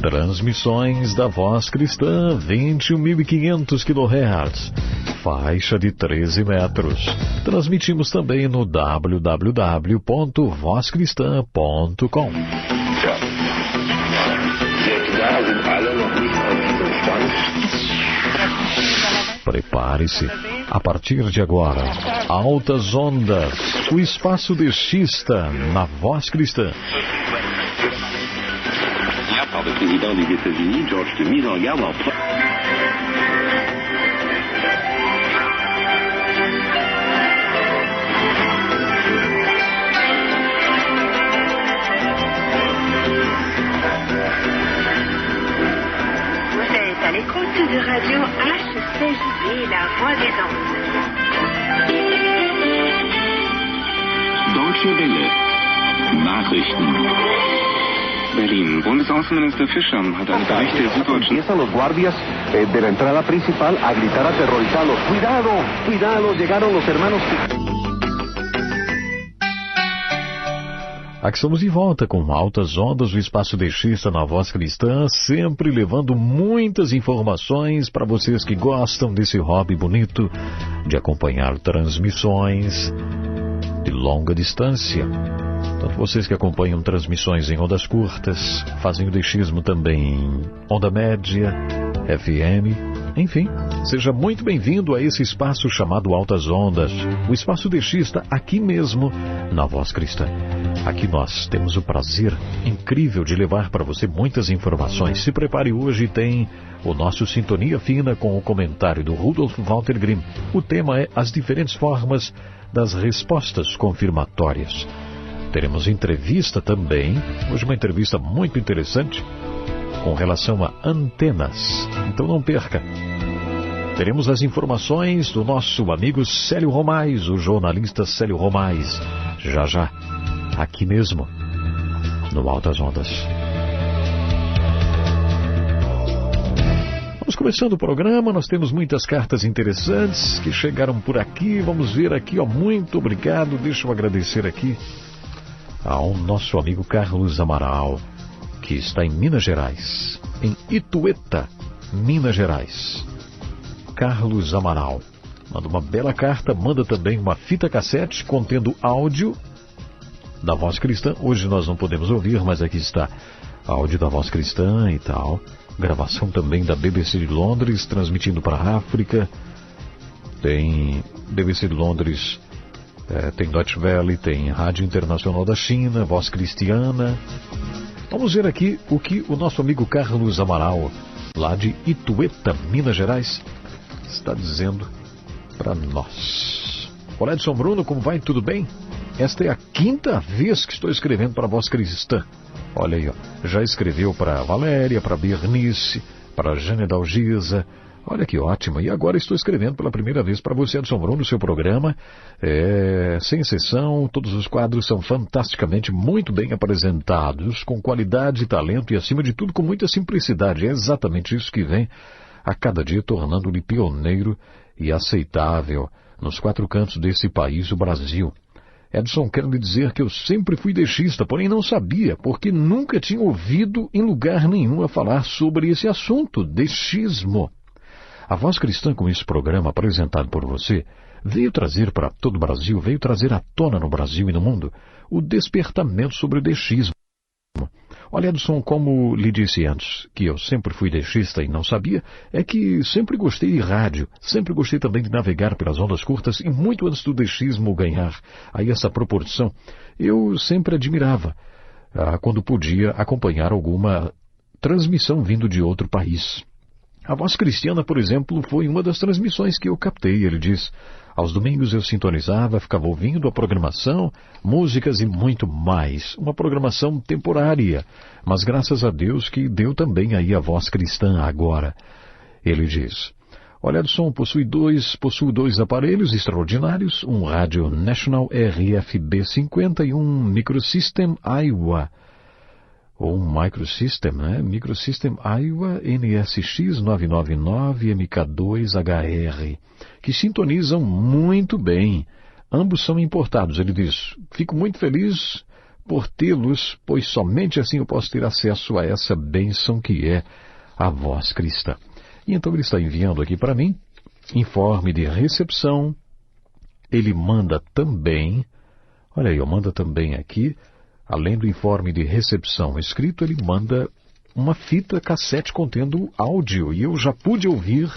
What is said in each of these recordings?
Transmissões da Voz Cristã, 21.500 kHz, faixa de 13 metros. Transmitimos também no www.vozcristã.com. Prepare-se. A partir de agora, Altas Ondas, o espaço deixista na Voz Cristã. Par le président des États-Unis, George, de mise en garde en Vous êtes à l'écoute de Radio HCJB, la voix des ondes. Deutsche Welle. Nachrichten. Berlin. Bundesaußenminister Fischer hat einen Bericht der Süddeutschen... Empiezan los guardias de la entrada principal a gritar aterrorizados. ¡Cuidado! ¡Cuidado! Llegaron los hermanos... Aqui estamos de volta com Altas Ondas, o espaço deixista na Voz Cristã, sempre levando muitas informações para vocês que gostam desse hobby bonito de acompanhar transmissões de longa distância. Tanto vocês que acompanham transmissões em ondas curtas, fazem o deixismo também em onda média, FM, enfim, seja muito bem-vindo a esse espaço chamado Altas Ondas, o espaço deixista aqui mesmo na Voz Cristã. Aqui nós temos o prazer incrível de levar para você muitas informações. Se prepare, hoje tem o nosso Sintonia Fina com o comentário do Rudolf Walter Grimm. O tema é as diferentes formas das respostas confirmatórias. Teremos entrevista também, hoje uma entrevista muito interessante com relação a antenas, então não perca. Teremos as informações do nosso amigo Célio Romais, o jornalista Célio Romais, já, aqui mesmo, no Altas Ondas. Vamos começando o programa, nós temos muitas cartas interessantes que chegaram por aqui, vamos ver aqui, muito obrigado, deixa eu agradecer aqui ao nosso amigo Carlos Amaral, que está em Minas Gerais, em Itueta, Minas Gerais. Carlos Amaral manda uma bela carta, manda também uma fita cassete contendo áudio da Voz Cristã. Hoje nós não podemos ouvir, mas aqui está áudio da Voz Cristã e tal. Gravação também da BBC de Londres, transmitindo para a África. Tem BBC de Londres... tem Deutsche Welle, tem Rádio Internacional da China, Voz Cristiana. Vamos ver aqui o que o nosso amigo Carlos Amaral, lá de Itueta, Minas Gerais, está dizendo para nós. Olá, Edson Bruno, como vai? Tudo bem? Esta é a 5ª vez que estou escrevendo para a Voz Cristã. Olha aí, ó. Já escreveu para a Valéria, para a Bernice, para a Jane Dalgisa. Olha que ótimo. E agora estou escrevendo pela primeira vez para você, Edson Bruno, no seu programa. Sem exceção, todos os quadros são fantasticamente muito bem apresentados, com qualidade, talento e, acima de tudo, com muita simplicidade. É exatamente isso que vem a cada dia tornando-lhe pioneiro e aceitável nos 4 cantos desse país, o Brasil. Edson, quero lhe dizer que eu sempre fui deixista, porém não sabia, porque nunca tinha ouvido em lugar nenhum a falar sobre esse assunto, deixismo. A Voz Cristã, com esse programa apresentado por você, veio trazer para todo o Brasil, veio trazer à tona no Brasil e no mundo, o despertamento sobre o deixismo. Olha, Edson, como lhe disse antes, que eu sempre fui deixista e não sabia, é que sempre gostei de rádio, sempre gostei também de navegar pelas ondas curtas e muito antes do deixismo ganhar aí essa proporção, eu sempre admirava quando podia acompanhar alguma transmissão vindo de outro país. A Voz Cristiana, por exemplo, foi uma das transmissões que eu captei, ele diz. Aos domingos eu sintonizava, ficava ouvindo a programação, músicas e muito mais. Uma programação temporária, mas graças a Deus que deu também aí a Voz Cristã agora. Ele diz, olha, Edson, possuo dois aparelhos extraordinários, um rádio National RFB 50 e um Microsystem Iowa. ou um Microsystem, né? Microsystem Iowa NSX 999 MK2HR, que sintonizam muito bem. Ambos são importados, ele diz. Fico muito feliz por tê-los, pois somente assim eu posso ter acesso a essa bênção que é a voz cristã. E então ele está enviando aqui para mim informe de recepção. Ele manda também, olha aí, manda também aqui, além do informe de recepção escrito, ele manda uma fita cassete contendo áudio. E eu já pude ouvir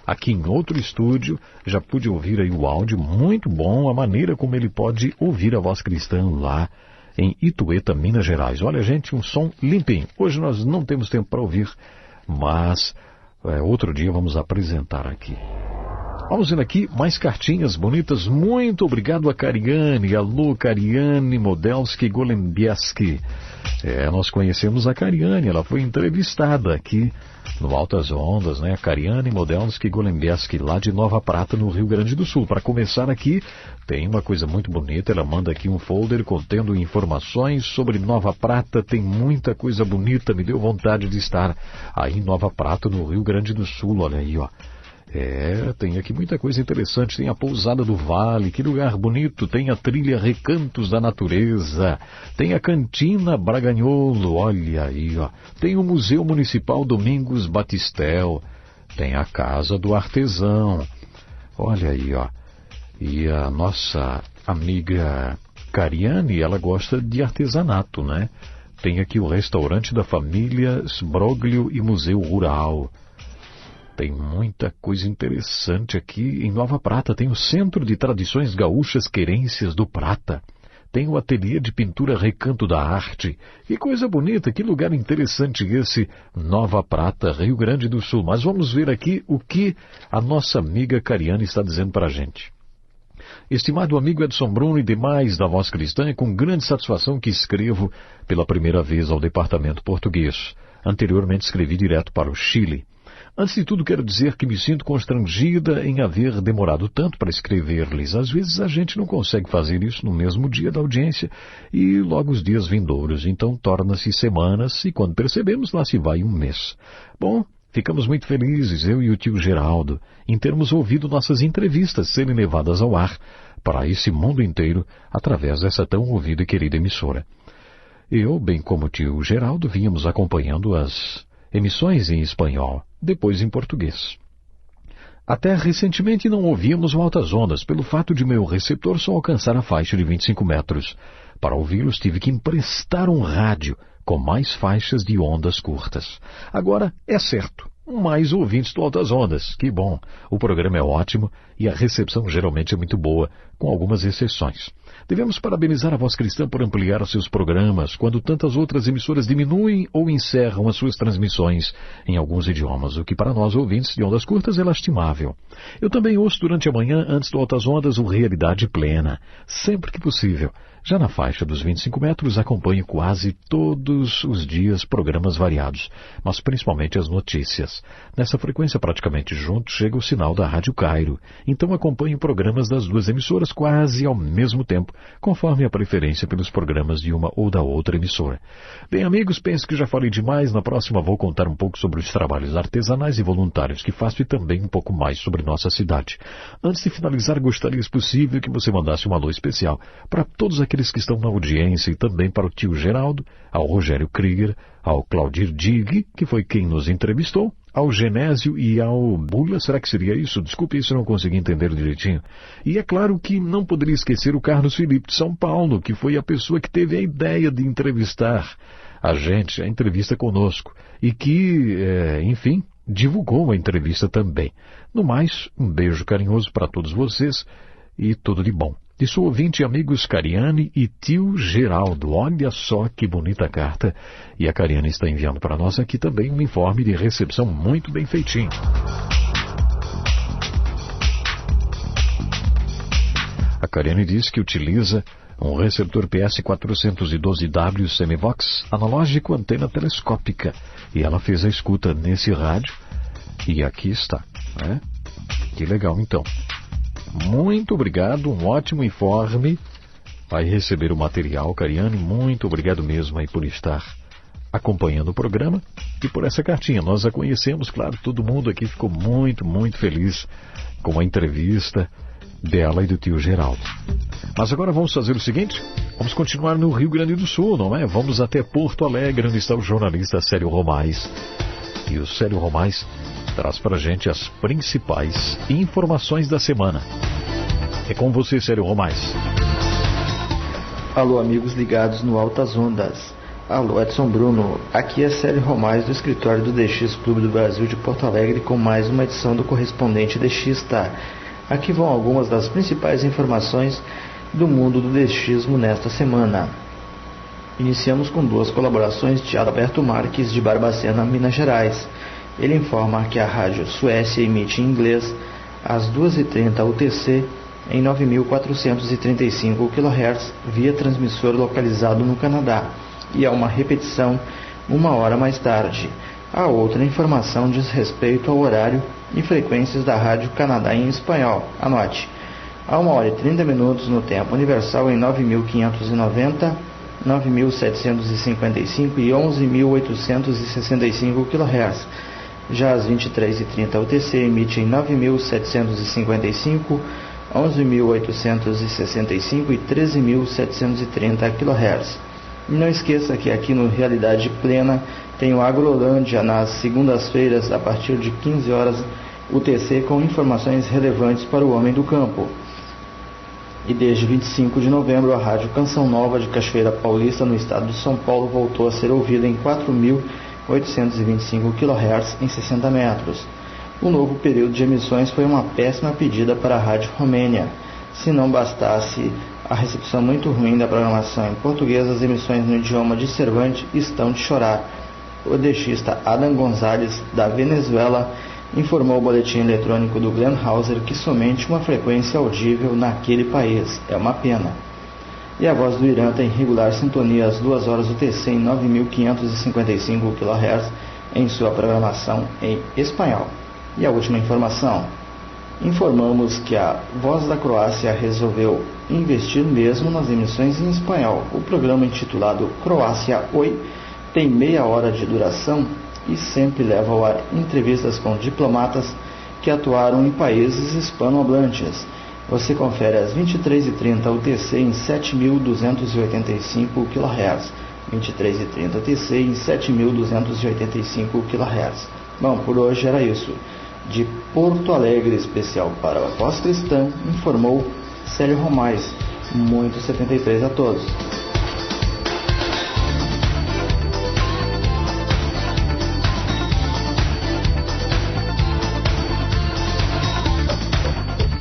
aqui em outro estúdio, já pude ouvir aí o áudio, muito bom, a maneira como ele pode ouvir a voz cristã lá em Itueta, Minas Gerais. Olha, gente, um som limpinho. Hoje nós não temos tempo para ouvir, mas outro dia vamos apresentar aqui. Vamos vendo aqui mais cartinhas bonitas. Muito obrigado a Cariane. Alô, Cariane Modelski Golembieski. Nós conhecemos a Cariane, ela foi entrevistada aqui no Altas Ondas, né? A Cariane Modelski Golembieski, lá de Nova Prata, no Rio Grande do Sul. Para começar aqui, tem uma coisa muito bonita, ela manda aqui um folder contendo informações sobre Nova Prata, tem muita coisa bonita, me deu vontade de estar aí em Nova Prata, no Rio Grande do Sul, olha aí, ó. Tem aqui muita coisa interessante. Tem a Pousada do Vale, que lugar bonito. Tem a trilha Recantos da Natureza. Tem a Cantina Braganholo, olha aí, ó. Tem o Museu Municipal Domingos Batistel. Tem a Casa do Artesão. Olha aí, ó. E a nossa amiga Cariane, ela gosta de artesanato, né? Tem aqui o restaurante da família Sbroglio e Museu Rural. Tem muita coisa interessante aqui em Nova Prata. Tem o Centro de Tradições Gaúchas Querências do Prata. Tem o Ateliê de Pintura Recanto da Arte. Que coisa bonita, que lugar interessante esse, Nova Prata, Rio Grande do Sul. Mas vamos ver aqui o que a nossa amiga Cariane está dizendo para a gente. Estimado amigo Edson Bruno e demais da Voz Cristã, é com grande satisfação que escrevo pela primeira vez ao Departamento Português. Anteriormente escrevi direto para o Chile. Antes de tudo, quero dizer que me sinto constrangida em haver demorado tanto para escrever-lhes. Às vezes a gente não consegue fazer isso no mesmo dia da audiência e logo os dias vindouros. Então torna-se semanas e quando percebemos, lá se vai um mês. Bom, ficamos muito felizes, eu e o tio Geraldo, em termos ouvido nossas entrevistas serem levadas ao ar para esse mundo inteiro através dessa tão ouvida e querida emissora. Eu, bem como o tio Geraldo, vínhamos acompanhando as emissões em espanhol, depois em português. Até recentemente não ouvíamos o Altas Ondas, pelo fato de meu receptor só alcançar a faixa de 25 metros. Para ouvi-los tive que emprestar um rádio com mais faixas de ondas curtas. Agora, é certo, mais ouvintes do Altas Ondas. Que bom, o programa é ótimo e a recepção geralmente é muito boa, com algumas exceções. Devemos parabenizar a Voz Cristã por ampliar seus programas, quando tantas outras emissoras diminuem ou encerram as suas transmissões em alguns idiomas, o que para nós ouvintes de ondas curtas é lastimável. Eu também ouço durante a manhã, antes do Altas Ondas, o Realidade Plena, sempre que possível. Já na faixa dos 25 metros, acompanho quase todos os dias programas variados, mas principalmente as notícias. Nessa frequência, praticamente junto, chega o sinal da Rádio Cairo. Então acompanho programas das duas emissoras quase ao mesmo tempo, conforme a preferência pelos programas de uma ou da outra emissora. Bem, amigos, penso que já falei demais. Na próxima vou contar um pouco sobre os trabalhos artesanais e voluntários que faço e também um pouco mais sobre nossa cidade. Antes de finalizar, gostaria, se possível, que você mandasse um alô especial para todos aqueles que estão na audiência e também para o tio Geraldo, ao Rogério Krieger, ao Claudir Dig, que foi quem nos entrevistou, ao Genésio e ao Bula, será que seria isso? Desculpe, isso eu não consegui entender direitinho. E é claro que não poderia esquecer o Carlos Felipe de São Paulo, que foi a pessoa que teve a ideia de entrevistar a gente, a entrevista conosco, e que, enfim, divulgou a entrevista também. No mais, um beijo carinhoso para todos vocês e tudo de bom. De sua ouvinte, amigos Cariane e tio Geraldo. Olha só que bonita carta. E a Cariane está enviando para nós aqui também um informe de recepção muito bem feitinho. A Cariane diz que utiliza um receptor PS412W Semivox analógico antena telescópica. E ela fez a escuta nesse rádio. E aqui está, né? Que legal, então. Muito obrigado, um ótimo informe. Vai receber o material, Cariane. Muito obrigado mesmo aí por estar acompanhando o programa e por essa cartinha. Nós a conhecemos, claro, todo mundo aqui ficou muito, muito feliz com a entrevista dela e do tio Geraldo. Mas agora vamos fazer o seguinte, vamos continuar no Rio Grande do Sul, não é? Vamos até Porto Alegre, onde está o jornalista Célio Romais. E o Célio Romais traz pra gente as principais informações da semana. É com você, Célio Romais. Alô, amigos ligados no Altas Ondas. Alô, Edson Bruno. Aqui é Célio Romais, do escritório do DX Clube do Brasil de Porto Alegre, com mais uma edição do Correspondente DXta. Aqui vão algumas das principais informações do mundo do DXismo nesta semana. Iniciamos com duas colaborações de Alberto Marques, de Barbacena, Minas Gerais. Ele informa que a Rádio Suécia emite em inglês às 2h30 UTC em 9.435 kHz via transmissor localizado no Canadá, e é uma repetição 1 hora mais tarde. A outra informação diz respeito ao horário e frequências da Rádio Canadá em espanhol. Anote, a 1h30 no tempo universal em 9.590, 9.755 e 11.865 kHz. Já às 23h30 UTC emite em 9.755, 11.865 e 13.730 kHz. E não esqueça que aqui no Realidade Plena tem o Agrolândia nas segundas-feiras a partir de 15 horas UTC com informações relevantes para o homem do campo. E desde 25 de novembro a Rádio Canção Nova de Cachoeira Paulista no estado de São Paulo voltou a ser ouvida em 4.825 kHz em 60 metros. O novo período de emissões foi uma péssima pedida para a Rádio Romênia. Se não bastasse a recepção muito ruim da programação em português, as emissões no idioma de Cervantes estão de chorar. O DXista Adam Gonzalez, da Venezuela, informou ao boletim eletrônico do Glenn Hauser que somente uma frequência audível naquele país. É uma pena. E a Voz do Irã tem regular sintonia às 2 horas UTC em 9.555 kHz em sua programação em espanhol. E a última informação. Informamos que a Voz da Croácia resolveu investir mesmo nas emissões em espanhol. O programa intitulado Croácia Oi tem meia hora de duração e sempre leva ao ar entrevistas com diplomatas que atuaram em países hispanohablantes. Você confere às 23h30 UTC em 7.285 kHz. 23h30 UTC em 7.285 kHz. Bom, por hoje era isso. De Porto Alegre, especial para a Voz Cristã, informou Célio Romais. Muito 73 a todos.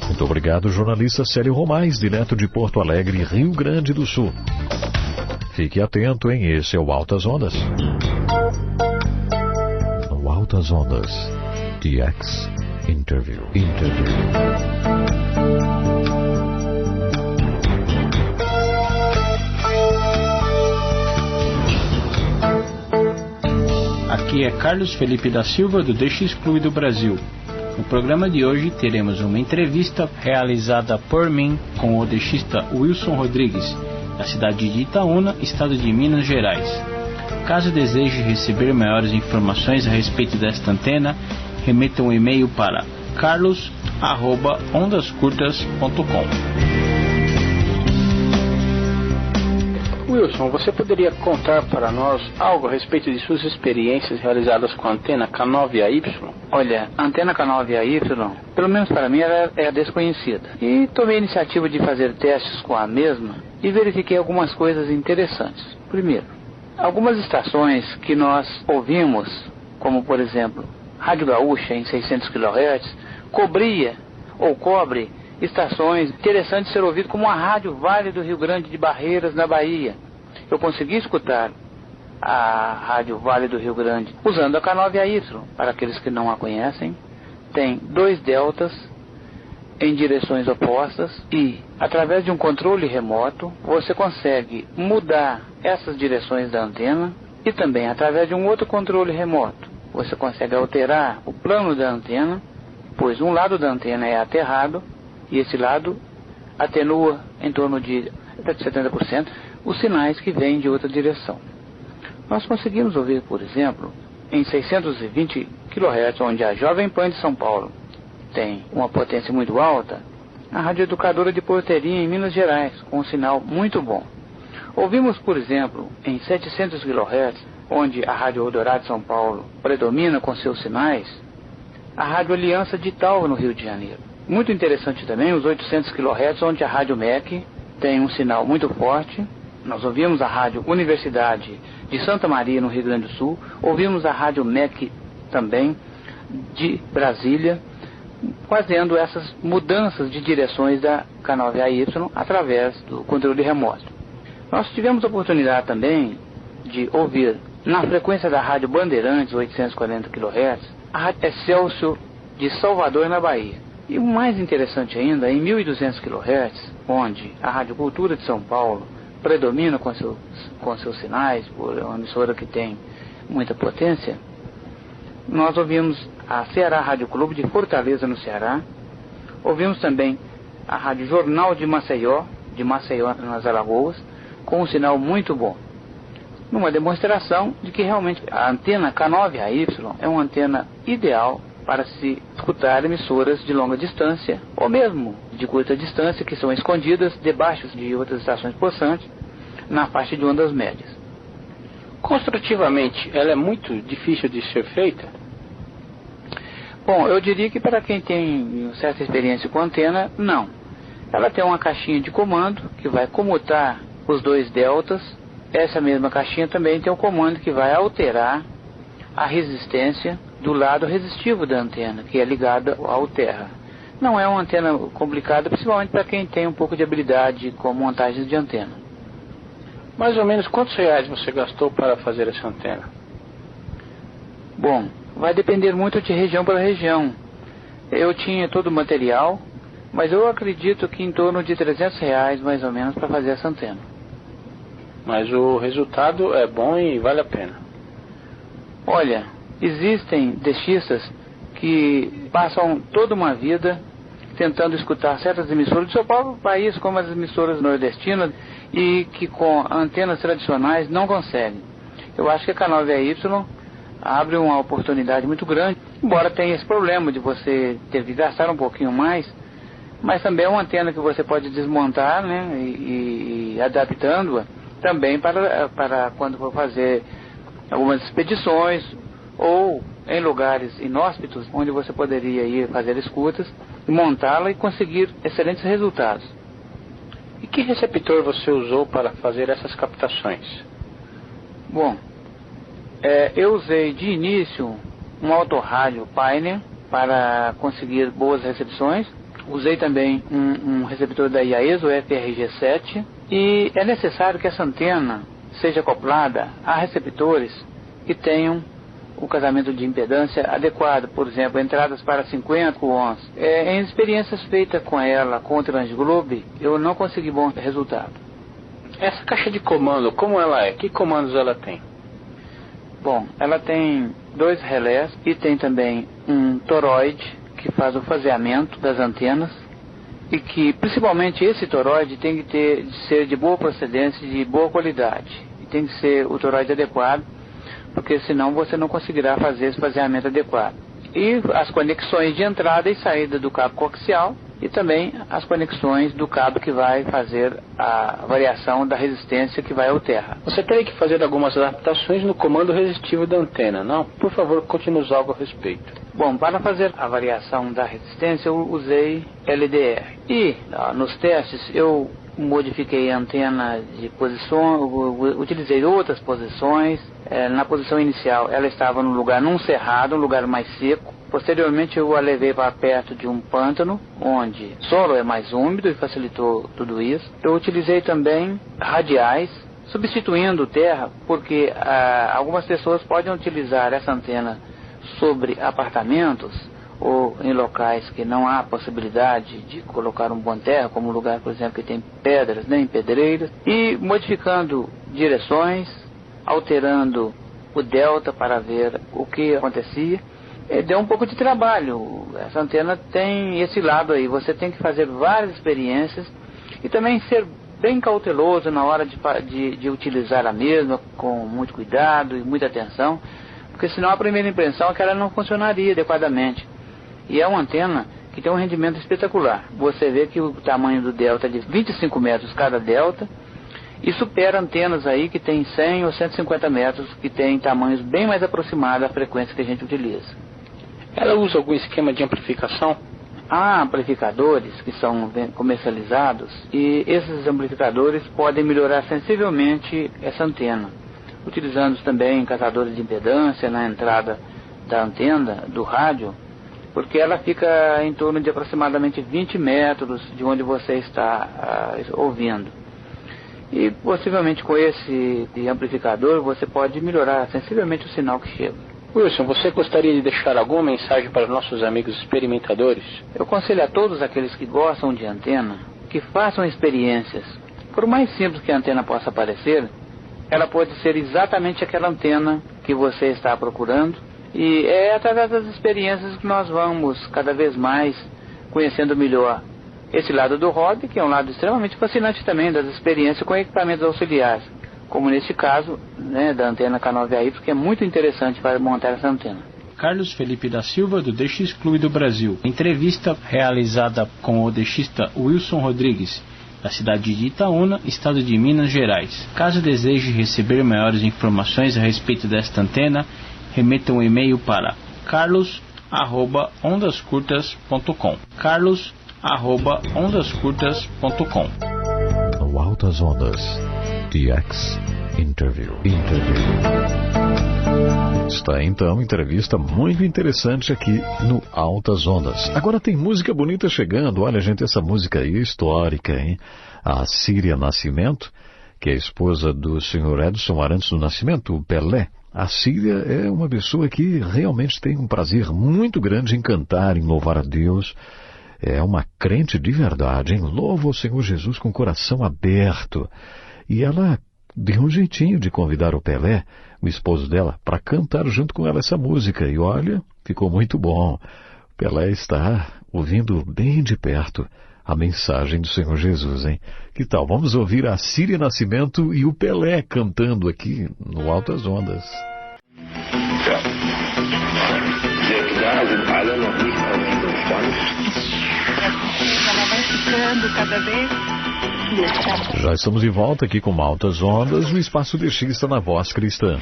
Muito obrigado, jornalista Célio Romais, direto de Porto Alegre, Rio Grande do Sul. Fique atento, hein? Esse é o Altas Ondas. No Altas Ondas, DX Interview. Aqui é Carlos Felipe da Silva, do DX Clube do Brasil. No programa de hoje teremos uma entrevista realizada por mim com o DXista Wilson Rodrigues, da cidade de Itaúna, estado de Minas Gerais. Caso deseje receber maiores informações a respeito desta antena, remeta um e-mail para carlos@ondascurtas.com. Wilson, você poderia contar para nós algo a respeito de suas experiências realizadas com a antena K9AY? Olha, a antena K9AY, pelo menos para mim, ela é desconhecida. E tomei a iniciativa de fazer testes com a mesma e verifiquei algumas coisas interessantes. Primeiro, algumas estações que nós ouvimos, como por exemplo, Rádio Gaúcha em 600 kHz, cobria ou cobre estações interessantes de ser ouvido, como a Rádio Vale do Rio Grande de Barreiras, na Bahia. Eu consegui escutar a Rádio Vale do Rio Grande usando a K9AY. Para aqueles que não a conhecem, tem 2 deltas em direções opostas e, através de um controle remoto, você consegue mudar essas direções da antena e também, através de um outro controle remoto, você consegue alterar o plano da antena, pois um lado da antena é aterrado e esse lado atenua em torno de 70% os sinais que vêm de outra direção. Nós conseguimos ouvir, por exemplo, em 620 kHz, onde a Jovem Pan de São Paulo tem uma potência muito alta, a Rádio Educadora de Porteirinha, em Minas Gerais, com um sinal muito bom. Ouvimos, por exemplo, em 700 kHz, onde a Rádio Eldorado de São Paulo predomina com seus sinais, a Rádio Aliança de Italva, no Rio de Janeiro. Muito interessante também os 800 kHz, onde a Rádio MEC tem um sinal muito forte. Nós ouvimos a Rádio Universidade de Santa Maria, no Rio Grande do Sul. Ouvimos a Rádio MEC também de Brasília, fazendo essas mudanças de direções da K9AY através do controle remoto. Nós tivemos a oportunidade também de ouvir na frequência da Rádio Bandeirantes, 840 kHz, a Rádio Excelsior de Salvador, na Bahia. E o mais interessante ainda, em 1200 kHz, onde a Rádio Cultura de São Paulo predomina com seus sinais, por uma emissora que tem muita potência, nós ouvimos a Ceará Rádio Clube de Fortaleza, no Ceará. Ouvimos também a Rádio Jornal de Maceió nas Alagoas, com um sinal muito bom, numa demonstração de que realmente a antena K9AY é uma antena ideal para se escutar emissoras de longa distância, ou mesmo de curta distância, que são escondidas debaixo de outras estações possantes, na faixa de ondas médias. Construtivamente, ela é muito difícil de ser feita? Bom, eu diria que para quem tem certa experiência com antena, não. Ela tem uma caixinha de comando que vai comutar os dois deltas. Essa mesma caixinha também tem um comando que vai alterar a resistência do lado resistivo da antena, que é ligada ao terra. Não é uma antena complicada, principalmente para quem tem um pouco de habilidade com montagens de antena. Mais ou menos quantos reais você gastou para fazer essa antena? Bom, vai depender muito de região para região. Eu tinha todo o material, mas eu acredito que em torno de R$300 mais ou menos para fazer essa antena. Mas o resultado é bom e vale a pena. Olha, existem destistas que passam toda uma vida tentando escutar certas emissoras do seu próprio país, como as emissoras nordestinas, e que com antenas tradicionais não conseguem. Eu acho que a K9AY abre uma oportunidade muito grande, embora tenha esse problema de você ter que gastar um pouquinho mais, mas também é uma antena que você pode desmontar, né, e adaptando-a também para quando for fazer algumas expedições ou em lugares inóspitos, onde você poderia ir fazer escutas, montá-la e conseguir excelentes resultados. E que receptor você usou para fazer essas captações? Bom, eu usei de início um autorrádio Pioneer para conseguir boas recepções. Usei também um receptor da IAESO, o FRG7, e é necessário que essa antena seja acoplada a receptores que tenham o casamento de impedância adequado, por exemplo, entradas para 50 ohms. Em experiências feitas com ela, com o Transglobe, eu não consegui bom resultado. Essa caixa de comando, como ela é? Que comandos ela tem? Bom, ela tem 2 relés e tem também um toroide que faz o faseamento das antenas, e que principalmente esse toroide tem que ser de boa procedência e de boa qualidade. E tem que ser o toroide adequado, porque senão você não conseguirá fazer esse faseamento adequado. E as conexões de entrada e saída do cabo coaxial, e também as conexões do cabo que vai fazer a variação da resistência que vai ao terra. Você teria que fazer algumas adaptações no comando resistivo da antena, não? Por favor, conte-nos algo a respeito. Bom, para fazer a variação da resistência eu usei LDR. E nos testes eu modifiquei a antena de posição, utilizei outras posições. Na posição inicial ela estava num cerrado, um lugar mais seco. Posteriormente eu a levei para perto de um pântano, onde o solo é mais úmido e facilitou tudo isso. Eu utilizei também radiais, substituindo terra, porque algumas pessoas podem utilizar essa antena sobre apartamentos ou em locais que não há possibilidade de colocar um bom terra, como um lugar, por exemplo, que tem pedras, nem pedreiras, e modificando direções, alterando o delta para ver o que acontecia. Deu um pouco de trabalho. Essa antena tem esse lado aí, você tem que fazer várias experiências e também ser bem cauteloso na hora de utilizar a mesma, com muito cuidado e muita atenção, porque senão a primeira impressão é que ela não funcionaria adequadamente. E é uma antena que tem um rendimento espetacular. Você vê que o tamanho do delta é de 25 metros cada delta, e supera antenas aí que tem 100 ou 150 metros, que tem tamanhos bem mais aproximados da frequência que a gente utiliza. Ela usa algum esquema de amplificação? Há amplificadores que são comercializados, e esses amplificadores podem melhorar sensivelmente essa antena, utilizando também caçadores de impedância na entrada da antena do rádio, porque ela fica em torno de aproximadamente 20 metros de onde você está ouvindo. E possivelmente com esse amplificador você pode melhorar sensivelmente o sinal que chega. Wilson, você gostaria de deixar alguma mensagem para os nossos amigos experimentadores? Eu aconselho a todos aqueles que gostam de antena que façam experiências. Por mais simples que a antena possa parecer, ela pode ser exatamente aquela antena que você está procurando, e é através das experiências que nós vamos cada vez mais conhecendo melhor esse lado do hobby, que é um lado extremamente fascinante também, das experiências com equipamentos auxiliares, como neste caso, né, da antena K9AY, que é muito interessante para montar essa antena. Carlos Felipe da Silva, do DX Clube do Brasil. Entrevista realizada com o odexista Wilson Rodrigues, da cidade de Itaúna, estado de Minas Gerais. Caso deseje receber maiores informações a respeito desta antena, remeta um e-mail para carlos@ondascurtas.com. carlos@ondascurtas.com. No Altas Ondas, DX Interview. Está então entrevista muito interessante aqui no Altas Ondas. Agora tem música bonita chegando. Olha, gente, essa música aí é histórica, hein? A Síria Nascimento, que é a esposa do senhor Edson Arantes do Nascimento, o Pelé. A Síria é uma pessoa que realmente tem um prazer muito grande em cantar, em louvar a Deus. É uma crente de verdade, hein? Louva o Senhor Jesus com o coração aberto. E ela deu um jeitinho de convidar o Pelé, o esposo dela, para cantar junto com ela essa música. E olha, ficou muito bom. O Pelé está ouvindo bem de perto a mensagem do Senhor Jesus, hein? Que tal? Vamos ouvir a Síria Nascimento e o Pelé cantando aqui no Altas Ondas. Ela vai ficando cada vez. Já estamos de volta aqui com Altas Ondas, no Espaço DX na Voz Cristã.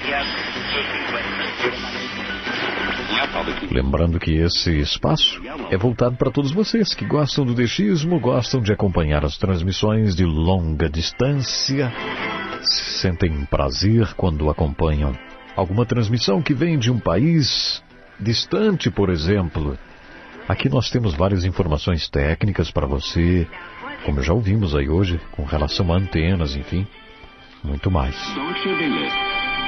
Lembrando que esse espaço é voltado para todos vocês que gostam do DXismo, gostam de acompanhar as transmissões de longa distância, sentem prazer quando acompanham alguma transmissão que vem de um país distante, por exemplo. Aqui nós temos várias informações técnicas para você, como já ouvimos aí hoje, com relação a antenas, enfim, muito mais.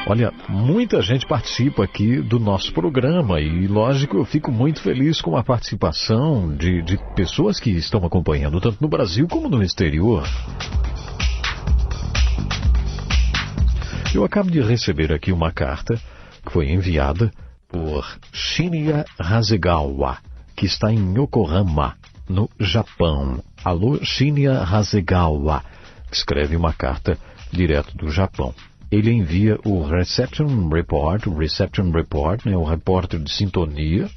Olha, muita gente participa aqui do nosso programa e, lógico, eu fico muito feliz com a participação de pessoas que estão acompanhando, tanto no Brasil como no exterior. Eu acabo de receber aqui uma carta que foi enviada por Shinya Hasegawa, que está em Yokohama, no Japão. Alô, Shinya Hasegawa, escreve uma carta direto do Japão. Ele envia o Reception Report, né, o repórter de sintonia,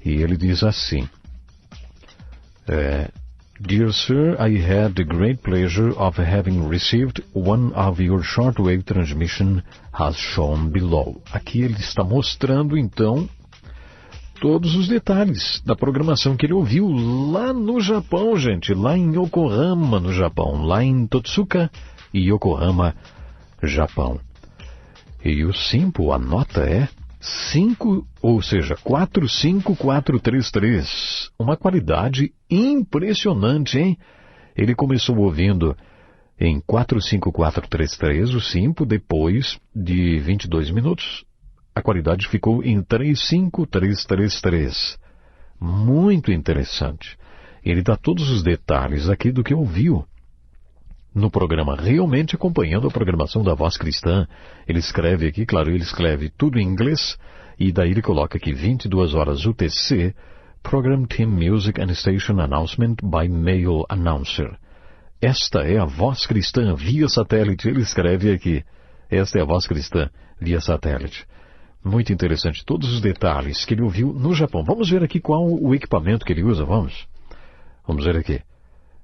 e ele diz assim: Dear Sir, I had the great pleasure of having received one of your shortwave transmission as shown below. Aqui ele está mostrando, então, todos os detalhes da programação que ele ouviu lá no Japão, gente, lá em Yokohama, no Japão, lá em Totsuka e Yokohama, Japão. E o SIMPO, a nota é 5, ou seja, 45433. Uma qualidade impressionante, hein? Ele começou ouvindo em 45433 o SIMPO, depois de 22 minutos, a qualidade ficou em 35333. Muito interessante. Ele dá todos os detalhes aqui do que ouviu no programa, realmente acompanhando a programação da Voz Cristã. Ele escreve aqui, claro, ele escreve tudo em inglês, e daí ele coloca aqui 22 horas UTC, Program Team Music and Station Announcement by Mail Announcer. Esta é a Voz Cristã via satélite. Ele escreve aqui. Esta é a Voz Cristã via satélite. Muito interessante. Todos os detalhes que ele ouviu no Japão. Vamos ver aqui qual o equipamento que ele usa. Vamos ver aqui.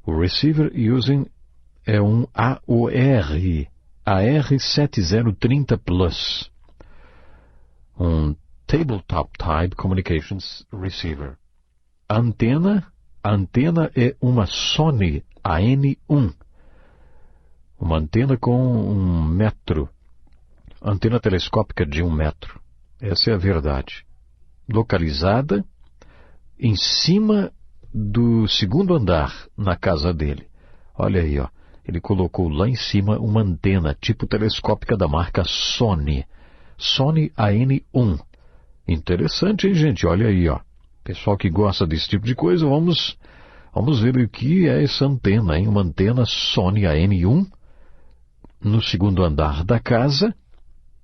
O receiver using é um AR7030 Plus. Um Tabletop Type Communications Receiver. A antena é uma Sony AN1. Uma antena com 1 metro. Antena telescópica de 1 metro. Essa é a verdade. Localizada em cima do 2º andar na casa dele. Olha aí, ó. Ele colocou lá em cima uma antena tipo telescópica da marca Sony. Sony AN1. Interessante, hein, gente? Olha aí, ó. Pessoal que gosta desse tipo de coisa, vamos ver o que é essa antena, hein? Uma antena Sony AN1 no 2º andar da casa.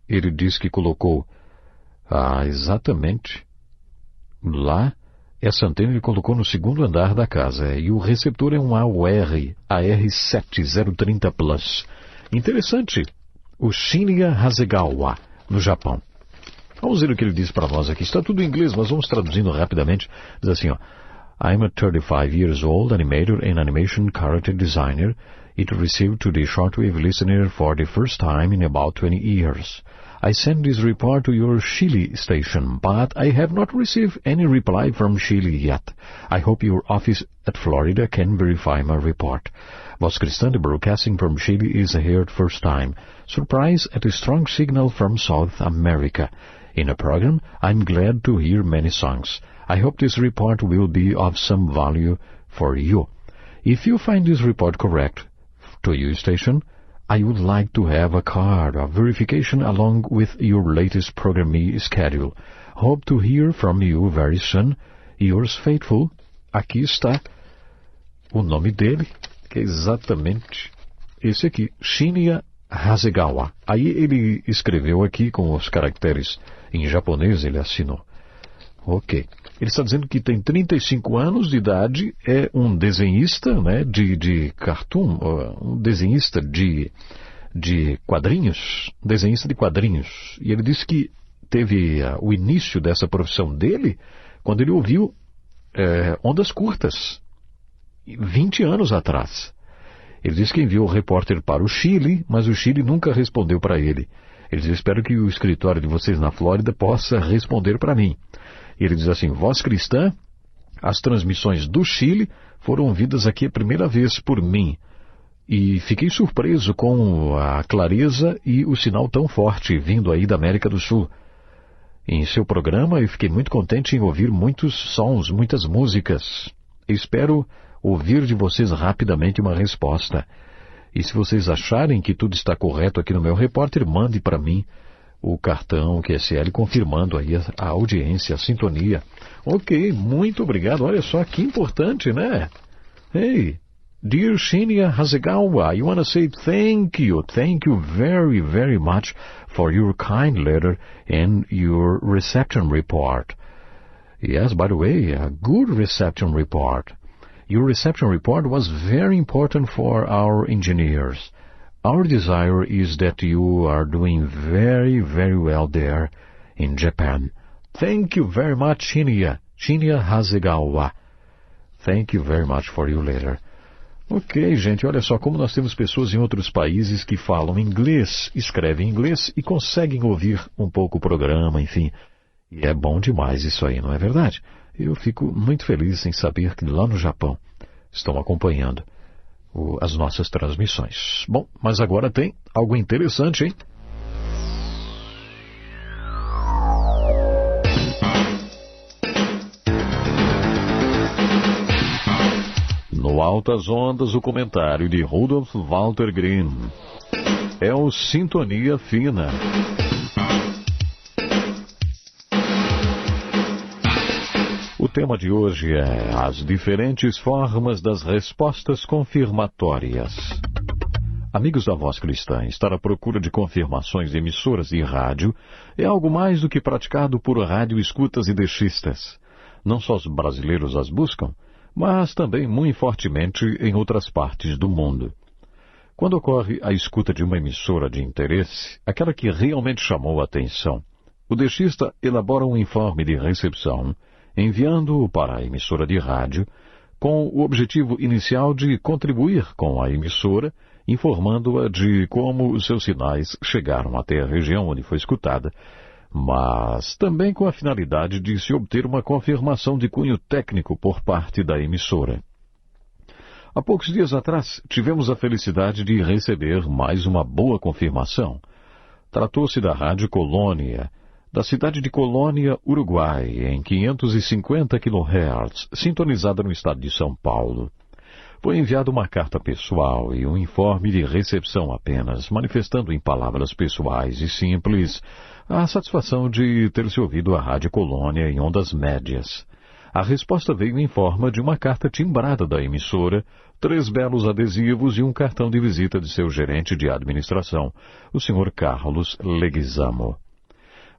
Ele diz que colocou exatamente lá. Essa antena ele colocou no 2º andar da casa. E o receptor é um AR7030 Plus. Interessante. O Shinya Hasegawa, no Japão. Vamos ver o que ele diz para nós aqui. Está tudo em inglês, mas vamos traduzindo rapidamente. Diz assim, ó. I'm a 35 years old animator and animation character designer. It received to the shortwave listener for the first time in about 20 years. I sent this report to your Chile station, but I have not received any reply from Chile yet. I hope your office at Florida can verify my report. Voz Cristã, the broadcasting from Chile is heard first time. Surprise at a strong signal from South America. In a program, I'm glad to hear many songs. I hope this report will be of some value for you. If you find this report correct to your station, I would like to have a card of verification along with your latest programming schedule. Hope to hear from you very soon. Yours faithful. Aqui está o nome dele, que é exatamente esse aqui, Shinya Hasegawa. Aí ele escreveu aqui com os caracteres em japonês, ele assinou. Ok. Ele está dizendo que tem 35 anos de idade, é um desenhista, né, de cartoon, um desenhista de quadrinhos, desenhista de quadrinhos. E ele disse que teve o início dessa profissão dele quando ele ouviu ondas curtas, 20 anos atrás. Ele disse que enviou o repórter para o Chile, mas o Chile nunca respondeu para ele. Ele diz, espero que o escritório de vocês na Flórida possa responder para mim. Ele diz assim, Voz Cristã, as transmissões do Chile foram ouvidas aqui a primeira vez por mim. E fiquei surpreso com a clareza e o sinal tão forte vindo aí da América do Sul. Em seu programa eu fiquei muito contente em ouvir muitos sons, muitas músicas. Espero ouvir de vocês rapidamente uma resposta. E se vocês acharem que tudo está correto aqui no meu repórter, mande para mim o cartão QSL confirmando aí a audiência, a sintonia. Ok, muito obrigado. Olha só que importante, né? Hey, dear Shinya Hasegawa, I want to say thank you very, very much for your kind letter and your reception report. Yes, by the way, a good reception report. Your reception report was very important for our engineers. Our desire is that you are doing very, very well there in Japan. Thank you very much, Shinya Hasegawa. Thank you very much for your letter. Ok, gente, olha só como nós temos pessoas em outros países que falam inglês, escrevem inglês e conseguem ouvir um pouco o programa, enfim. E é bom demais isso aí, não é verdade? Eu fico muito feliz em saber que lá no Japão estão acompanhando as nossas transmissões. Bom, mas agora tem algo interessante, hein? No Altas Ondas, o comentário de Rudolf Walter Green. É o Sintonia Fina. O tema de hoje é as diferentes formas das respostas confirmatórias. Amigos da Voz Cristã, estar à procura de confirmações de emissoras de rádio é algo mais do que praticado por rádio escutas e deixistas. Não só os brasileiros as buscam, mas também muito fortemente em outras partes do mundo. Quando ocorre a escuta de uma emissora de interesse, aquela que realmente chamou a atenção, o dexista elabora um informe de recepção, enviando-o para a emissora de rádio, com o objetivo inicial de contribuir com a emissora, informando-a de como os seus sinais chegaram até a região onde foi escutada, mas também com a finalidade de se obter uma confirmação de cunho técnico por parte da emissora. Há poucos dias atrás, tivemos a felicidade de receber mais uma boa confirmação. Tratou-se da Rádio Colônia, da cidade de Colônia, Uruguai, em 550 kHz, sintonizada no estado de São Paulo. Foi enviada uma carta pessoal e um informe de recepção apenas, manifestando em palavras pessoais e simples a satisfação de ter se ouvido a Rádio Colônia em ondas médias. A resposta veio em forma de uma carta timbrada da emissora, 3 belos adesivos e um cartão de visita de seu gerente de administração, o Sr. Carlos Leguizamo.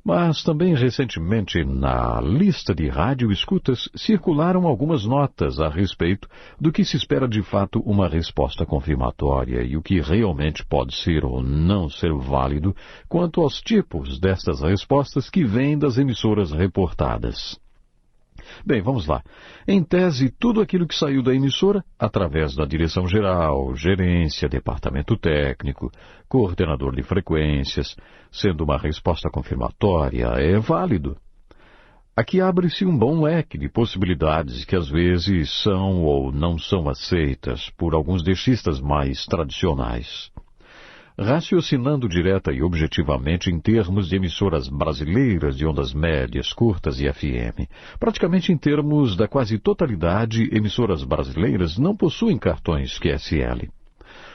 Mas também recentemente, na lista de radioescutas, circularam algumas notas a respeito do que se espera de fato uma resposta confirmatória e o que realmente pode ser ou não ser válido quanto aos tipos destas respostas que vêm das emissoras reportadas. Bem, vamos lá. Em tese, tudo aquilo que saiu da emissora, através da direção-geral, gerência, departamento técnico, coordenador de frequências, sendo uma resposta confirmatória, é válido. Aqui abre-se um bom leque de possibilidades que às vezes são ou não são aceitas por alguns dexistas mais tradicionais. Raciocinando direta e objetivamente em termos de emissoras brasileiras de ondas médias, curtas e FM, praticamente em termos da quase totalidade, emissoras brasileiras não possuem cartões QSL.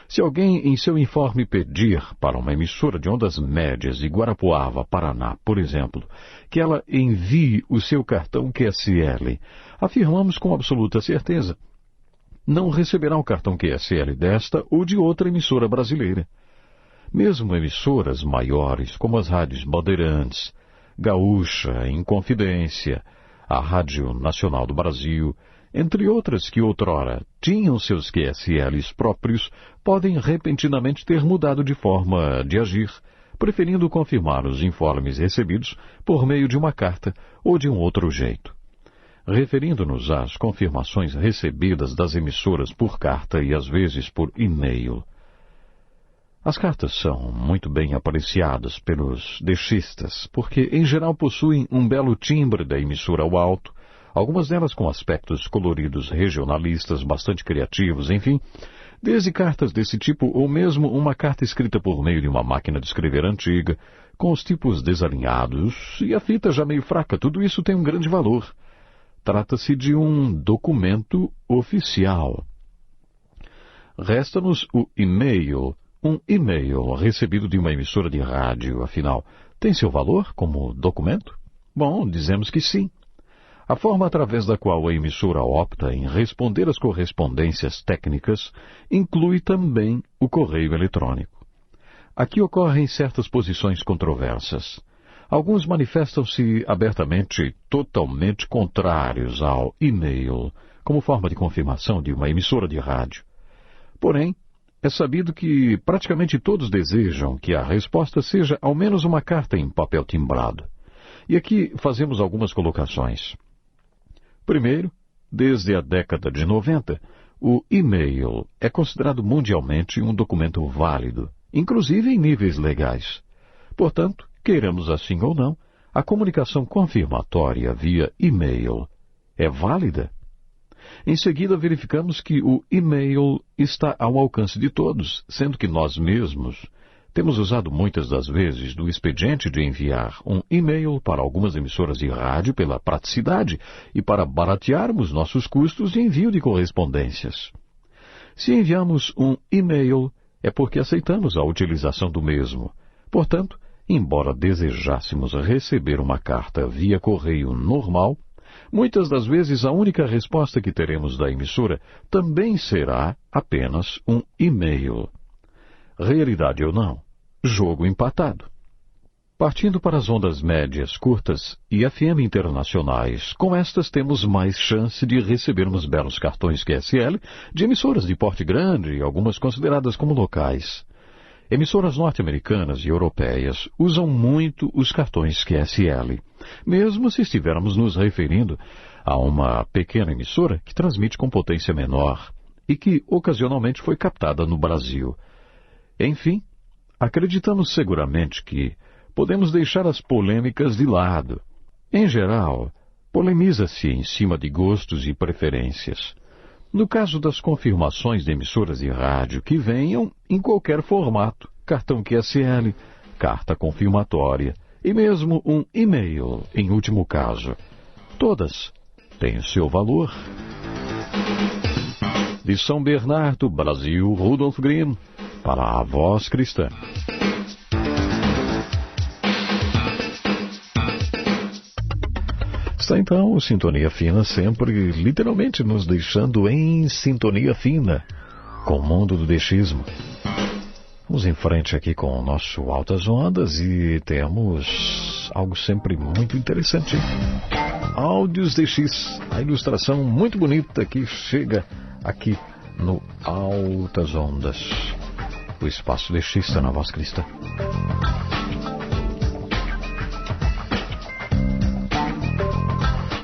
Se alguém em seu informe pedir para uma emissora de ondas médias de Guarapuava, Paraná, por exemplo, que ela envie o seu cartão QSL, afirmamos com absoluta certeza, não receberá o cartão QSL desta ou de outra emissora brasileira. Mesmo emissoras maiores, como as rádios Bandeirantes, Gaúcha, Inconfidência, a Rádio Nacional do Brasil, entre outras que outrora tinham seus QSLs próprios, podem repentinamente ter mudado de forma de agir, preferindo confirmar os informes recebidos por meio de uma carta ou de um outro jeito. Referindo-nos às confirmações recebidas das emissoras por carta e às vezes por e-mail, as cartas são muito bem apreciadas pelos dexistas, porque em geral possuem um belo timbre da emissora ao alto, algumas delas com aspectos coloridos regionalistas bastante criativos, enfim, desde cartas desse tipo ou mesmo uma carta escrita por meio de uma máquina de escrever antiga, com os tipos desalinhados e a fita já meio fraca, tudo isso tem um grande valor. Trata-se de um documento oficial. Resta-nos o e-mail. Um e-mail recebido de uma emissora de rádio, afinal, tem seu valor como documento? Bom, dizemos que sim. A forma através da qual a emissora opta em responder às correspondências técnicas inclui também o correio eletrônico. Aqui ocorrem certas posições controversas. Alguns manifestam-se abertamente totalmente contrários ao e-mail como forma de confirmação de uma emissora de rádio. Porém, é sabido que praticamente todos desejam que a resposta seja ao menos uma carta em papel timbrado. E aqui fazemos algumas colocações. Primeiro, desde a década de 90, o e-mail é considerado mundialmente um documento válido, inclusive em níveis legais. Portanto, queiramos assim ou não, a comunicação confirmatória via e-mail é válida. Em seguida, verificamos que o e-mail está ao alcance de todos, sendo que nós mesmos temos usado muitas das vezes do expediente de enviar um e-mail para algumas emissoras de rádio pela praticidade e para baratearmos nossos custos de envio de correspondências. Se enviamos um e-mail, é porque aceitamos a utilização do mesmo. Portanto, embora desejássemos receber uma carta via correio normal, muitas das vezes a única resposta que teremos da emissora também será apenas um e-mail. Realidade ou não, jogo empatado. Partindo para as ondas médias, curtas e FM internacionais, com estas temos mais chance de recebermos belos cartões QSL de emissoras de porte grande e algumas consideradas como locais. Emissoras norte-americanas e europeias usam muito os cartões QSL, mesmo se estivermos nos referindo a uma pequena emissora que transmite com potência menor e que ocasionalmente foi captada no Brasil. Enfim, acreditamos seguramente que podemos deixar as polêmicas de lado. Em geral, polemiza-se em cima de gostos e preferências. No caso das confirmações de emissoras de rádio que venham em qualquer formato, cartão QSL, carta confirmatória e mesmo um e-mail, em último caso. Todas têm seu valor. De São Bernardo, Brasil, Rudolf Grimm, para a Voz Cristã. Está então o Sintonia Fina, sempre literalmente nos deixando em sintonia fina com o mundo do deixismo. Vamos em frente aqui com o nosso Altas Ondas e temos algo sempre muito interessante. Áudios DX, a ilustração muito bonita que chega aqui no Altas Ondas. O espaço deixista na Voz Cristã.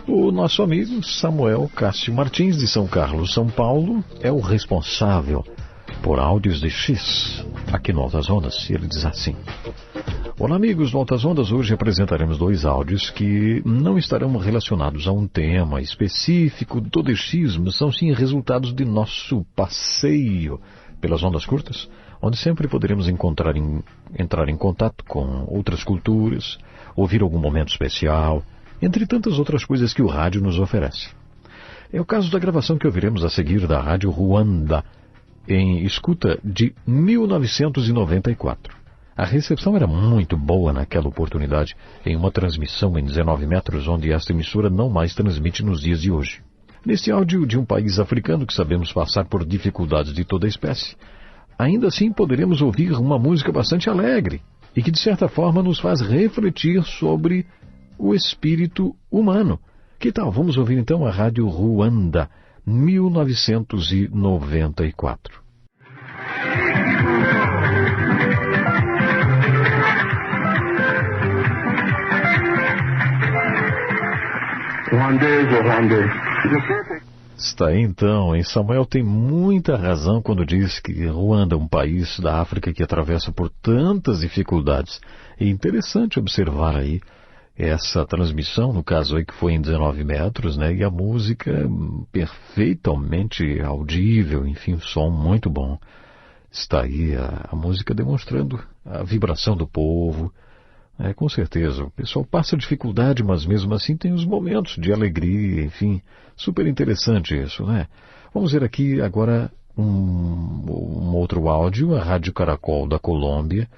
O nosso amigo Samuel Cássio Martins, de São Carlos, São Paulo, é o responsável por áudios de X aqui no Altas Ondas. E ele diz assim: olá amigos do Altas Ondas, hoje apresentaremos 2 áudios que não estarão relacionados a um tema específico do deixismo, são sim resultados de nosso passeio pelas ondas curtas, onde sempre poderemos entrar em contato com outras culturas, ouvir algum momento especial, entre tantas outras coisas que o rádio nos oferece. É o caso da gravação que ouviremos a seguir da Rádio Ruanda, em escuta de 1994. A recepção era muito boa naquela oportunidade, em uma transmissão em 19 metros, onde esta emissora não mais transmite nos dias de hoje. Neste áudio de um país africano que sabemos passar por dificuldades de toda espécie, ainda assim poderemos ouvir uma música bastante alegre e que de certa forma nos faz refletir sobre o espírito humano. Que tal? Vamos ouvir então a Rádio Ruanda, 1994. Está aí então, e Samuel tem muita razão quando diz que Ruanda é um país da África que atravessa por tantas dificuldades. É interessante observar aí essa transmissão, no caso aí que foi em 19 metros, né? E a música perfeitamente audível, enfim, o som muito bom. Está aí a música demonstrando a vibração do povo. Com certeza, o pessoal passa dificuldade, mas mesmo assim tem os momentos de alegria, enfim, super interessante isso, né? Vamos ver aqui agora um outro áudio, a Rádio Caracol da Colômbia,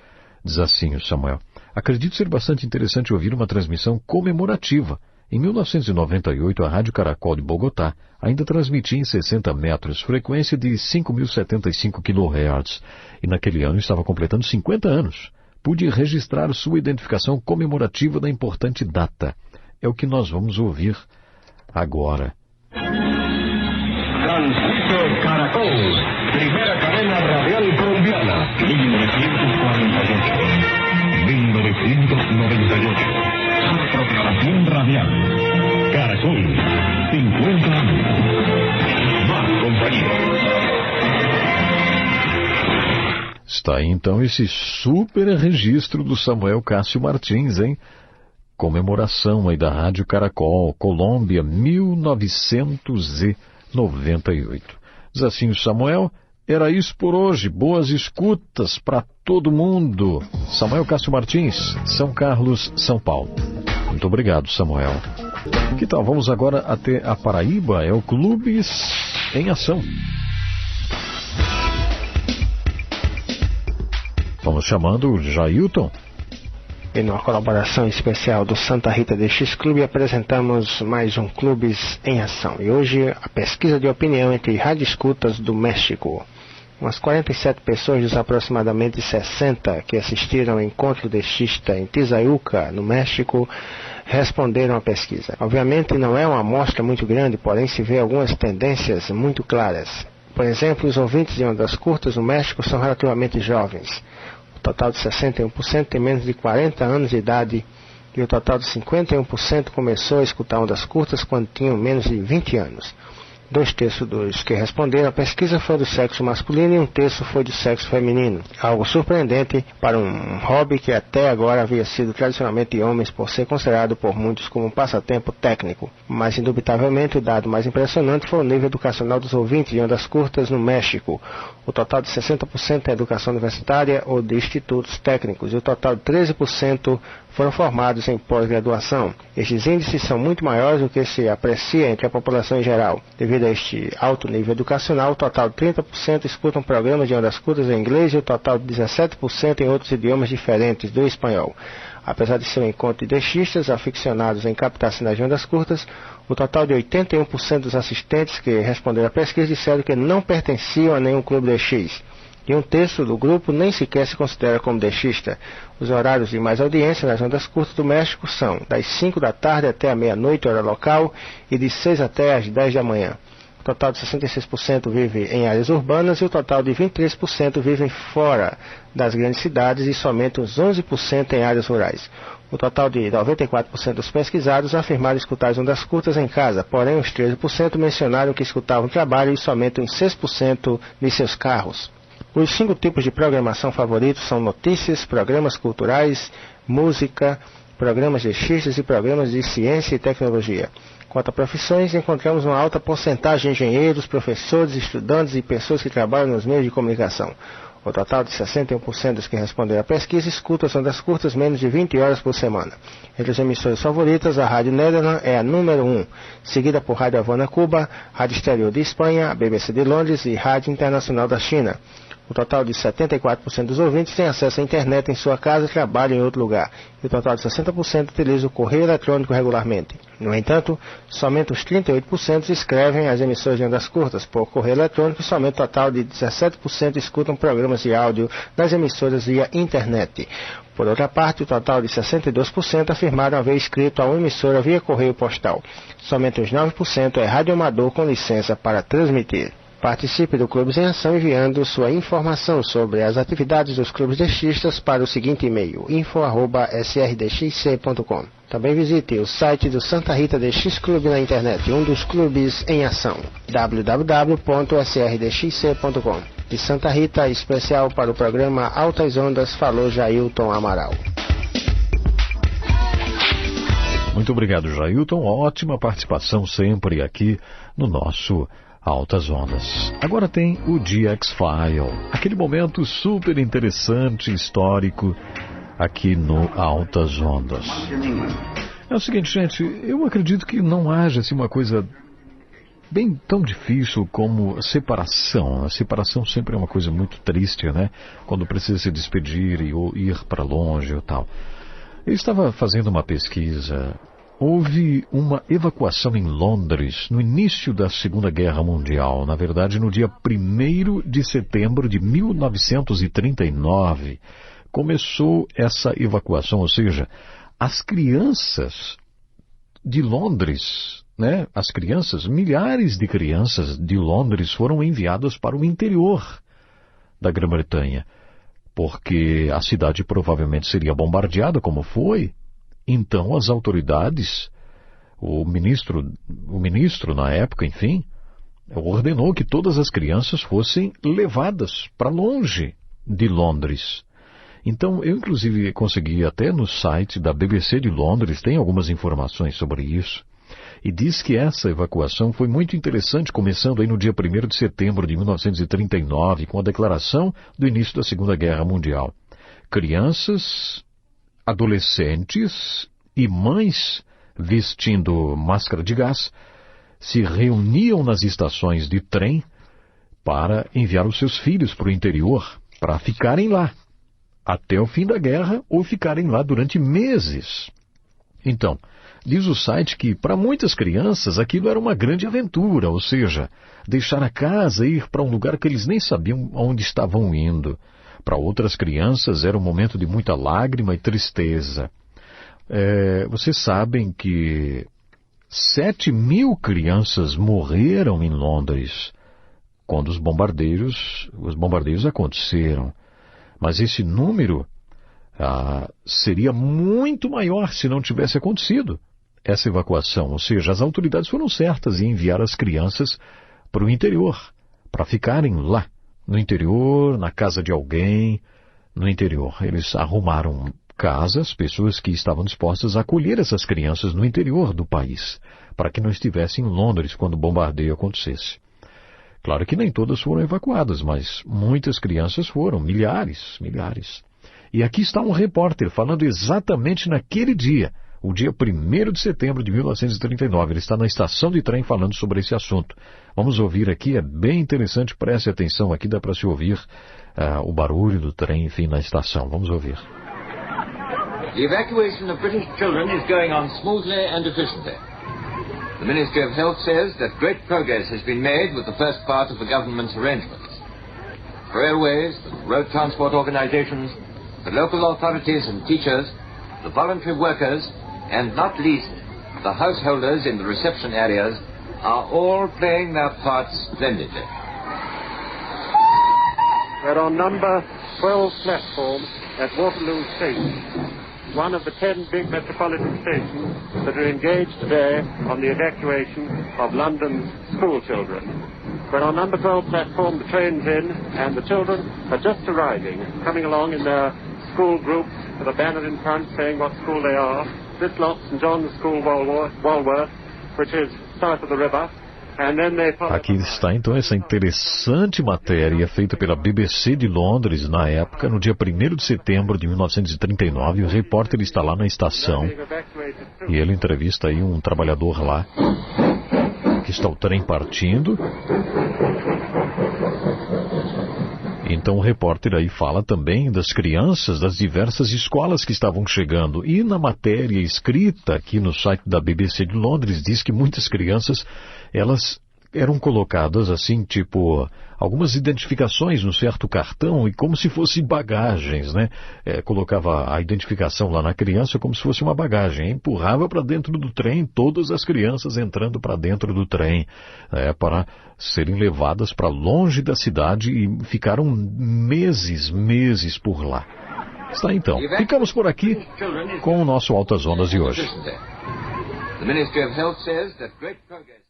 diz assim o Samuel: acredito ser bastante interessante ouvir uma transmissão comemorativa. Em 1998, a Rádio Caracol de Bogotá ainda transmitia em 60 metros, frequência de 5.075 kHz, e naquele ano estava completando 50 anos. Pude registrar sua identificação comemorativa da importante data. É o que nós vamos ouvir agora. Transmite Caracol, primeira cadena radial colombiana, 1948. 1998. Programación radial. Caracol, 50 años. Más compañía. Está aí então esse super registro do Samuel Cássio Martins, hein? Comemoração aí da Rádio Caracol, Colômbia, 1998. Diz assim o Samuel: era isso por hoje, boas escutas para todo mundo. Samuel Cássio Martins, São Carlos, São Paulo. Muito obrigado, Samuel. Que tal? Vamos agora até a Paraíba, é o Clubes em Ação. Vamos chamando o Jailton. Em uma colaboração especial do Santa Rita DX Clube, apresentamos mais um Clubes em Ação. E hoje a pesquisa de opinião entre rádio escutas do México. Umas 47 pessoas dos aproximadamente 60 que assistiram ao encontro dexista em Tizayuca, no México, responderam à pesquisa. Obviamente não é uma amostra muito grande, porém se vê algumas tendências muito claras. Por exemplo, os ouvintes de ondas curtas no México são relativamente jovens. O total de 61% tem menos de 40 anos de idade e o total de 51% começou a escutar ondas curtas quando tinham menos de 20 anos. 2 terços dos que responderam à pesquisa foram do sexo masculino e 1 terço foi do sexo feminino. Algo surpreendente para um hobby que até agora havia sido tradicionalmente de homens por ser considerado por muitos como um passatempo técnico. Mas, indubitavelmente, o dado mais impressionante foi o nível educacional dos ouvintes de ondas curtas no México. O total de 60% é educação universitária ou de institutos técnicos e o total de 13% foram formados em pós-graduação. Estes índices são muito maiores do que se aprecia entre a população em geral. Devido a este alto nível educacional, o total de 30% escutam programas de ondas curtas em inglês e o total de 17% em outros idiomas diferentes do espanhol. Apesar de ser um encontro de dexistas aficionados em captar sinais de ondas curtas, o total de 81% dos assistentes que responderam à pesquisa disseram que não pertenciam a nenhum clube DX. E 1 terço do grupo nem sequer se considera como dexista. Os horários de mais audiência nas ondas curtas do México são das 5 da tarde até a meia-noite, hora local, e de 6 até às 10 da manhã. O total de 66% vive em áreas urbanas e o total de 23% vivem fora das grandes cidades e somente uns 11% em áreas rurais. O total de 94% dos pesquisados afirmaram escutar as ondas curtas em casa, porém os 13% mencionaram que escutavam no trabalho e somente uns 6% de seus carros. Os 5 tipos de programação favoritos são notícias, programas culturais, música, programas de xistas e programas de ciência e tecnologia. Quanto a profissões, encontramos uma alta porcentagem de engenheiros, professores, estudantes e pessoas que trabalham nos meios de comunicação. O total de 61% dos que responderam à pesquisa escutam as ondas curtas menos de 20 horas por semana. Entre as emissoras favoritas, a Rádio Nederland é a número 1, seguida por Rádio Havana Cuba, Rádio Exterior de Espanha, a BBC de Londres e Rádio Internacional da China. O total de 74% dos ouvintes tem acesso à internet em sua casa e trabalha em outro lugar. E o total de 60% utiliza o correio eletrônico regularmente. No entanto, somente os 38% escrevem as emissoras de ondas curtas por correio eletrônico e somente o total de 17% escutam programas de áudio nas emissoras via internet. Por outra parte, o total de 62% afirmaram haver escrito a uma emissora via correio postal. Somente os 9% é radioamador com licença para transmitir. Participe do Clubes em Ação enviando sua informação sobre as atividades dos clubes dexistas para o seguinte e-mail, info@srdxc.com. Também visite o site do Santa Rita DX Clube na internet, um dos clubes em ação, www.srdxc.com. De Santa Rita, especial para o programa Altas Ondas, falou Jailton Amaral. Muito obrigado, Jailton. Ótima participação sempre aqui no nosso Altas Ondas. Agora tem o DX-File, aquele momento super interessante, histórico, aqui no Altas Ondas. É o seguinte, gente, eu acredito que não haja assim, uma coisa bem tão difícil como separação. A separação sempre é uma coisa muito triste, né? Quando precisa se despedir e ir para longe e tal. Eu estava fazendo uma pesquisa. Houve uma evacuação em Londres no início da Segunda Guerra Mundial, na verdade no dia 1º de setembro de 1939. Começou essa evacuação, ou seja, as crianças de Londres, né? As crianças, milhares de crianças de Londres foram enviadas para o interior da Grã-Bretanha, porque a cidade provavelmente seria bombardeada como foi. Então as autoridades, o ministro na época, enfim, ordenou que todas as crianças fossem levadas para longe de Londres. Então eu inclusive consegui até no site da BBC de Londres, tem algumas informações sobre isso, e diz que essa evacuação foi muito interessante, começando aí no dia 1º de setembro de 1939, com a declaração do início da Segunda Guerra Mundial. Crianças, adolescentes e mães vestindo máscara de gás se reuniam nas estações de trem para enviar os seus filhos para o interior, para ficarem lá até o fim da guerra ou ficarem lá durante meses. Então, Diz o site que, para muitas crianças, aquilo era uma grande aventura, ou seja, deixar a casa e ir para um lugar que eles nem sabiam onde estavam indo. Para outras crianças, era um momento de muita lágrima e tristeza. Vocês sabem que 7.000 crianças morreram em Londres quando os bombardeios aconteceram. Mas esse número seria muito maior se não tivesse acontecido essa evacuação. Ou seja, as autoridades foram certas em enviar as crianças para o interior, para ficarem lá, no interior, na casa de alguém, no interior. Eles arrumaram casas, pessoas que estavam dispostas a acolher essas crianças no interior do país, para que não estivessem em Londres quando o bombardeio acontecesse. Claro que nem todas foram evacuadas, mas muitas crianças foram, milhares. E aqui está um repórter falando exatamente naquele dia, o dia 1º de setembro de 1939. Ele está na estação de trem falando sobre esse assunto. Vamos ouvir aqui, é bem interessante, preste atenção aqui, dá para se ouvir o barulho do trem, enfim, na estação. Vamos ouvir. The evacuation of British children is going on smoothly and efficiently. The Ministry of Health says that great progress has been made with the first part of the government's arrangements. The railways, the road transport organizations, the local authorities and teachers, the voluntary workers, and not least, the householders in the reception areas are all playing their parts splendidly. We're on number 12 platform at Waterloo Station, one of the 10 big metropolitan stations that are engaged today on the evacuation of London's school children. We're on number 12 platform, the train's in, and the children are just arriving, coming along in their school groups with a banner in front saying what school they are. This lot, St. John's School, Walworth, which is south of the river. Aqui está então essa interessante matéria feita pela BBC de Londres na época, no dia 1º de setembro de 1939. O repórter está lá na estação e ele entrevista aí um trabalhador lá. Aqui está o trem partindo. Então o repórter aí fala também das crianças das diversas escolas que estavam chegando. E na matéria escrita aqui no site da BBC de Londres diz que muitas crianças, elas eram colocadas assim, tipo, algumas identificações no certo cartão e como se fossem bagagens, né? Colocava a identificação lá na criança como se fosse uma bagagem. Empurrava para dentro do trem, todas as crianças entrando para dentro do trem, para serem levadas para longe da cidade e ficaram meses por lá. Está então. Ficamos por aqui com o nosso Altas Ondas de hoje. The Ministry of Health says that great progress